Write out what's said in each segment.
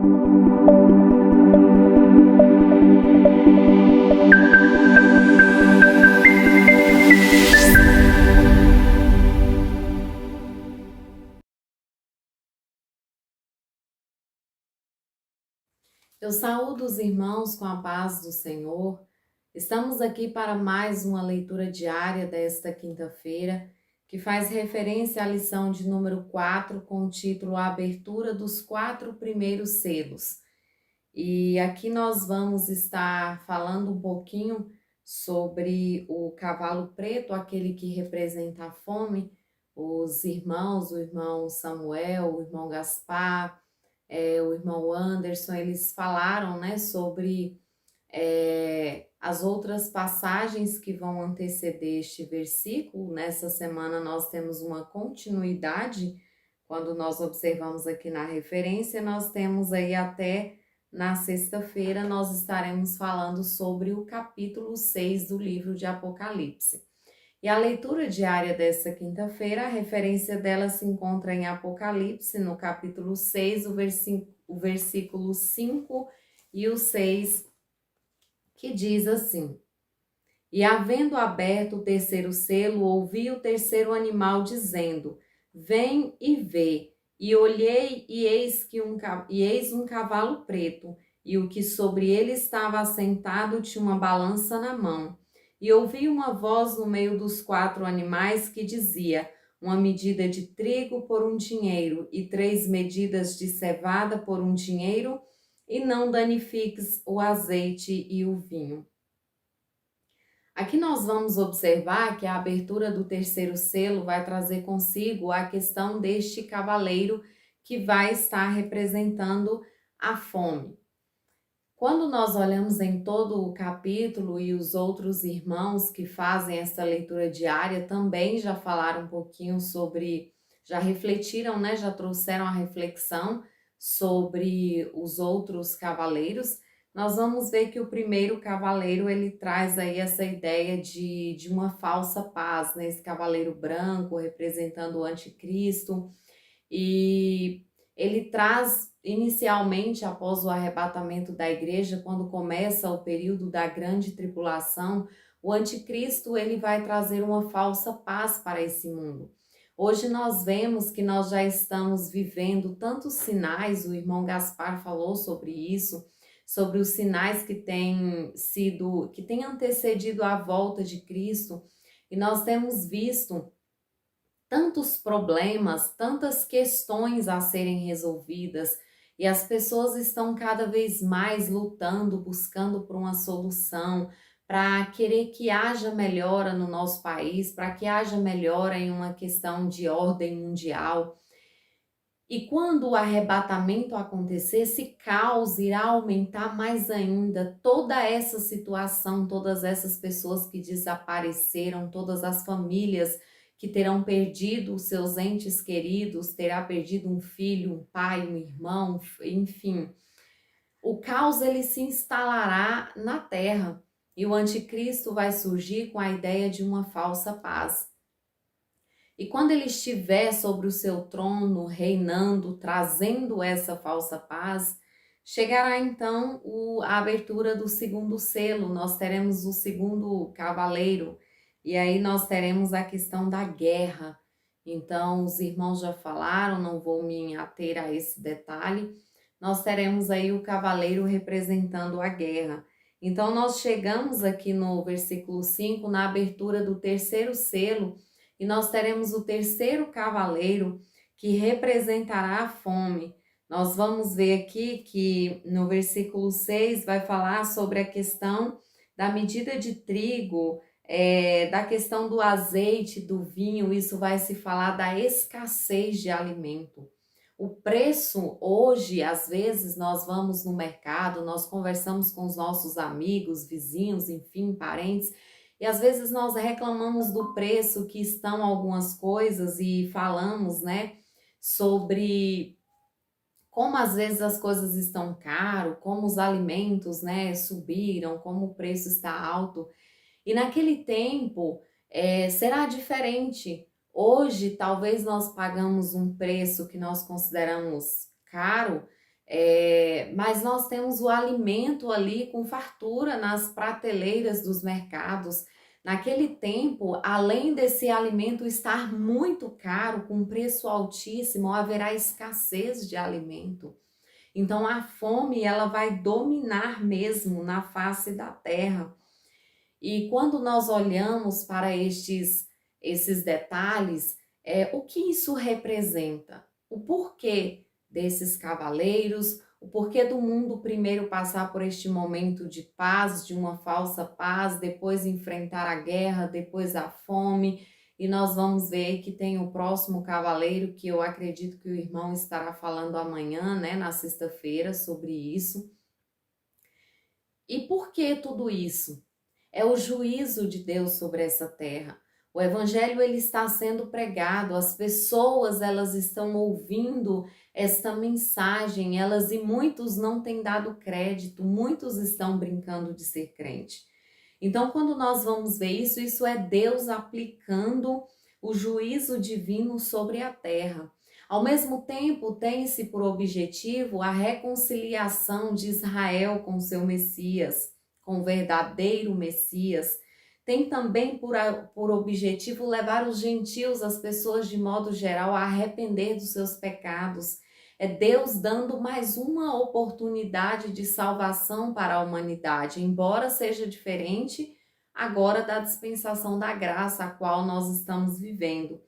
Eu saúdo os irmãos com a paz do Senhor. Estamos aqui para mais uma leitura diária desta quinta-feira, que faz referência à lição de número 4, com o título A Abertura dos 4 Primeiros Selos. E aqui nós vamos estar falando um pouquinho sobre o cavalo preto, aquele que representa a fome, os irmãos, o irmão Samuel, o irmão Gaspar, o irmão Anderson, eles falaram, né, sobre as outras passagens que vão anteceder este versículo. Nessa semana nós temos uma continuidade, quando nós observamos aqui na referência, nós temos aí até na sexta-feira, nós estaremos falando sobre o capítulo 6 do livro de Apocalipse. E a leitura diária dessa quinta-feira, a referência dela se encontra em Apocalipse, no capítulo 6, o versículo 5 e o 6, que diz assim: E havendo aberto o terceiro selo, ouvi o terceiro animal dizendo: Vem e vê. E olhei, e eis um cavalo preto, e o que sobre ele estava assentado tinha uma balança na mão. E ouvi uma voz no meio dos 4 animais que dizia: Uma medida de trigo por um dinheiro, e 3 medidas de cevada por um dinheiro, e não danifiques o azeite e o vinho. Aqui nós vamos observar que a abertura do terceiro selo vai trazer consigo a questão deste cavaleiro que vai estar representando a fome. Quando nós olhamos em todo o capítulo, e os outros irmãos que fazem essa leitura diária também já falaram um pouquinho sobre, já refletiram, né? Já trouxeram a reflexão sobre os outros cavaleiros. Nós vamos ver que o primeiro cavaleiro, ele traz aí essa ideia de uma falsa paz, né? Esse cavaleiro branco representando o anticristo, e ele traz inicialmente, após o arrebatamento da igreja, quando começa o período da grande tribulação, o anticristo ele vai trazer uma falsa paz para esse mundo. Hoje nós vemos que nós já estamos vivendo tantos sinais, o irmão Gaspar falou sobre isso, sobre os sinais que têm antecedido a volta de Cristo, e nós temos visto tantos problemas, tantas questões a serem resolvidas, e as pessoas estão cada vez mais lutando, buscando por uma solução, para querer que haja melhora no nosso país, para que haja melhora em uma questão de ordem mundial. E quando o arrebatamento acontecer, esse caos irá aumentar mais ainda. Toda essa situação, todas essas pessoas que desapareceram, todas as famílias que terão perdido os seus entes queridos, terá perdido um filho, um pai, um irmão, enfim. O caos ele se instalará na terra, e o anticristo vai surgir com a ideia de uma falsa paz. E quando ele estiver sobre o seu trono, reinando, trazendo essa falsa paz, chegará então a abertura do segundo selo. Nós teremos o segundo cavaleiro, e aí nós teremos a questão da guerra. Então, os irmãos já falaram, não vou me ater a esse detalhe. Nós teremos aí o cavaleiro representando a guerra. Então, nós chegamos aqui no versículo 5, na abertura do terceiro selo, e nós teremos o terceiro cavaleiro que representará a fome. Nós vamos ver aqui que no versículo 6 vai falar sobre a questão da medida de trigo, da questão do azeite, do vinho. Isso vai se falar da escassez de alimento. O preço hoje, às vezes nós vamos no mercado, nós conversamos com os nossos amigos, vizinhos, enfim, parentes, e às vezes nós reclamamos do preço que estão algumas coisas e falamos, né, sobre como às vezes as coisas estão caro, como os alimentos, né, subiram, como o preço está alto. E naquele tempo será diferente. Hoje talvez nós pagamos um preço que nós consideramos caro, Mas nós temos o alimento ali com fartura nas prateleiras dos mercados. Naquele tempo, além desse alimento estar muito caro, com preço altíssimo, haverá escassez de alimento. Então a fome ela vai dominar mesmo na face da terra. E quando nós olhamos para esses detalhes, o que isso representa? O porquê desses cavaleiros, o porquê do mundo primeiro passar por este momento de paz, de uma falsa paz, depois enfrentar a guerra, depois a fome, e nós vamos ver que tem o próximo cavaleiro, que eu acredito que o irmão estará falando amanhã, né, na sexta-feira, sobre isso. E por que tudo isso? É o juízo de Deus sobre essa terra. O evangelho ele está sendo pregado, as pessoas elas estão ouvindo esta mensagem, elas e muitos não têm dado crédito, muitos estão brincando de ser crente. Então, quando nós vamos ver isso, isso é Deus aplicando o juízo divino sobre a terra. Ao mesmo tempo, tem-se por objetivo a reconciliação de Israel com seu Messias, com o verdadeiro Messias. Tem também por objetivo levar os gentios, as pessoas de modo geral, a arrepender dos seus pecados. É Deus dando mais uma oportunidade de salvação para a humanidade, embora seja diferente agora da dispensação da graça a qual nós estamos vivendo.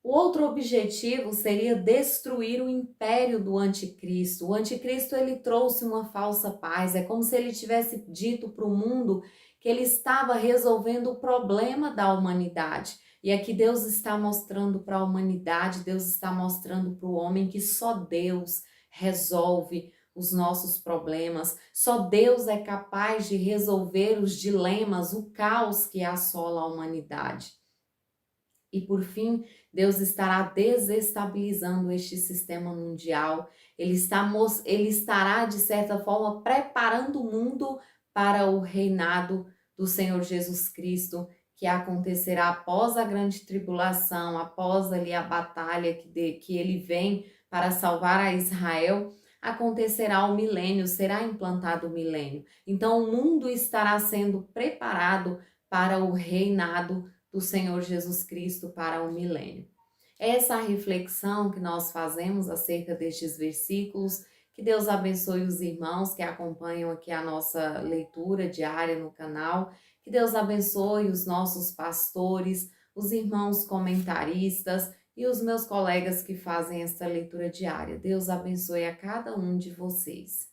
O outro objetivo seria destruir o império do anticristo. O anticristo ele trouxe uma falsa paz. É como se ele tivesse dito para o mundo que ele estava resolvendo o problema da humanidade. E aqui Deus está mostrando para a humanidade, Deus está mostrando para o homem que só Deus resolve os nossos problemas. Só Deus é capaz de resolver os dilemas, o caos que assola a humanidade. E por fim, Deus estará desestabilizando este sistema mundial. Ele estará, de certa forma, preparando o mundo para o reinado do Senhor Jesus Cristo, que acontecerá após a grande tribulação, após ali a batalha que ele vem para salvar a Israel. Acontecerá o milênio, será implantado o milênio. Então, o mundo estará sendo preparado para o reinado do Senhor Jesus Cristo para o milênio. Essa é a reflexão que nós fazemos acerca destes versículos. Que Deus abençoe os irmãos que acompanham aqui a nossa leitura diária no canal. Que Deus abençoe os nossos pastores, os irmãos comentaristas e os meus colegas que fazem esta leitura diária. Deus abençoe a cada um de vocês.